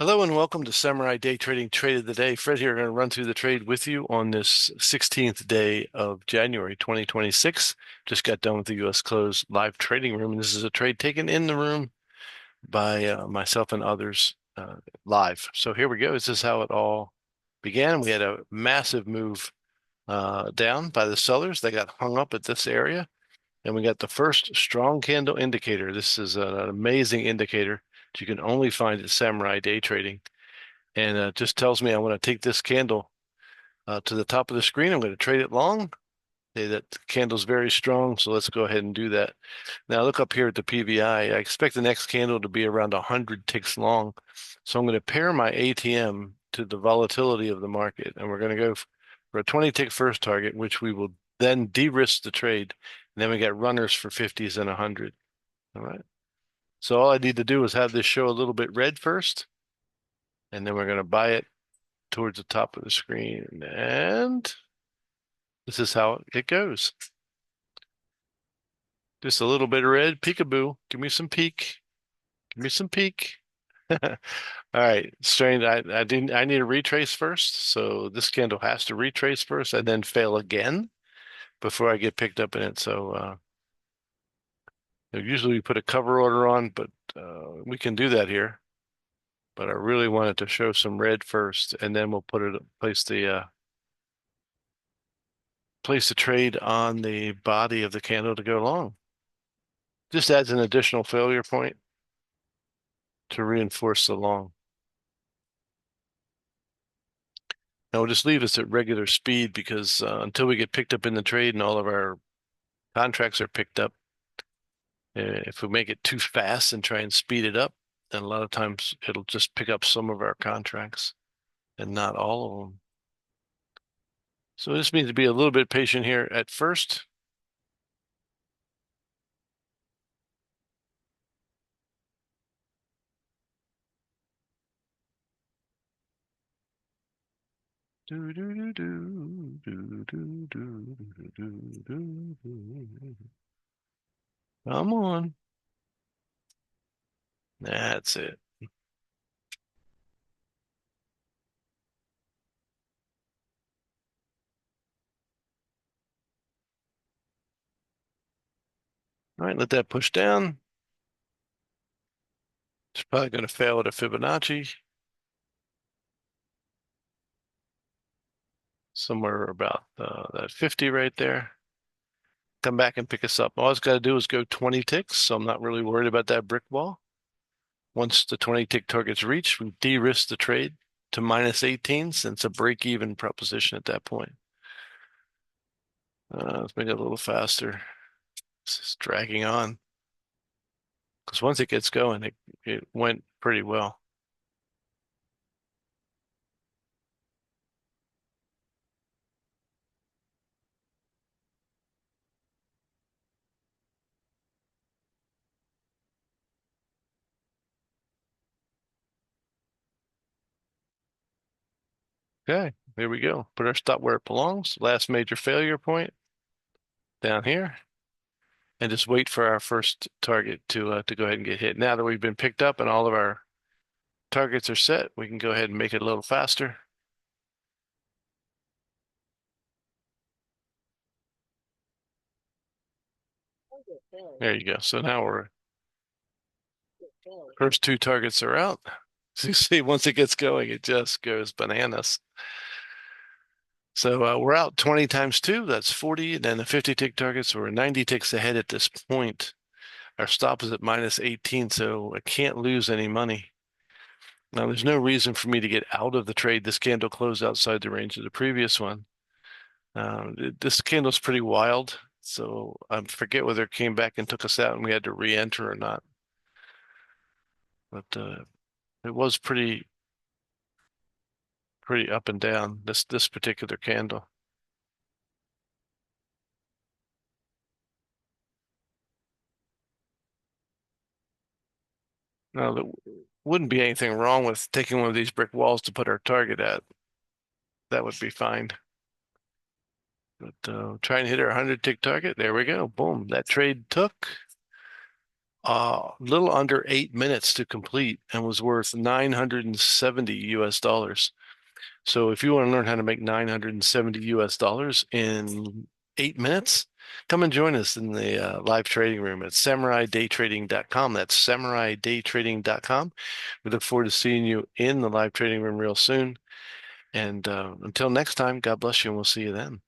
Hello and welcome to Samurai Day Trading Trade of the Day. Fred here, going to run through the trade with you on this 16th day of January 2026. Just got done with the U.S. closed live trading room, and this is a trade taken in the room by myself and others live. So here we go. This is how it all began. We had a massive move down by the sellers. They got hung up at this area, and we got the first strong candle indicator. This is an amazing indicator that you can only find at Samurai Day Trading. And it just tells me I want to take this candle to the top of the screen. I'm going to trade it long. Okay, that candle's very strong, so let's go ahead and do that. Now look up here at the PVI. I expect the next candle to be around 100 ticks long. So I'm going to pair my ATM to the volatility of the market, and we're going to go for a 20 tick first target, which we will then de-risk the trade. And then we got runners for 50s and 100. All right. So all I need to do is have this show a little bit red first, and then we're going to buy it towards the top of the screen. And this is how it goes. Just a little bit of red, peekaboo. Give me some peek. Give me some peek. All right, strain. I need to retrace first. So this candle has to retrace first and then fail again before I get picked up in it. So usually we put a cover order on, but we can do that here. But I really wanted to show some red first, and then we'll place the trade on the body of the candle to go long. Just adds an additional failure point to reinforce the long. Now we'll just leave this at regular speed because until we get picked up in the trade and all of our contracts are picked up, if we make it too fast and try and speed it up, then a lot of times it'll just pick up some of our contracts and not all of them. So this means to be a little bit patient here at first. Do, do, do, do, do, do, do, do, do, do. Come on. That's it. All right, let that push down. It's probably going to fail at a Fibonacci. Somewhere about that 50 right there. Come back and pick us up. All it's got to do is go 20 ticks, so I'm not really worried about that brick wall. Once the 20 tick target's reached, we de-risk the trade to minus 18 since a break-even proposition at that point. Let's make it a little faster. This is dragging on. Because once it gets going, it went pretty well. Okay, here we go. Put our stop where it belongs. Last major failure point down here. And just wait for our first target to go ahead and get hit. Now that we've been picked up and all of our targets are set, we can go ahead and make it a little faster. There you go. So now we're first two targets are out. So you see, once it gets going, it just goes bananas. So we're out 20 times two, that's 40, and then the 50 tick target. So we're 90 ticks ahead at this point. Our stop is at minus 18, so I can't lose any money. Now, there's no reason for me to get out of the trade. This candle closed outside the range of the previous one. This candle's pretty wild, so I forget whether it came back and took us out and we had to re-enter or not. But it was pretty up and down, this particular candle. Now, there wouldn't be anything wrong with taking one of these brick walls to put our target at. That would be fine. But try and hit our 100 tick target. There we go. Boom. That trade took little under 8 minutes to complete and was worth 970 US dollars. So if you want to learn how to make 970 US dollars in 8 minutes, come and join us in the live trading room at samurai-daytrading.com. That's samurai-daytrading.com. We look forward to seeing you in the live trading room real soon. And until next time, God bless you, and we'll see you then.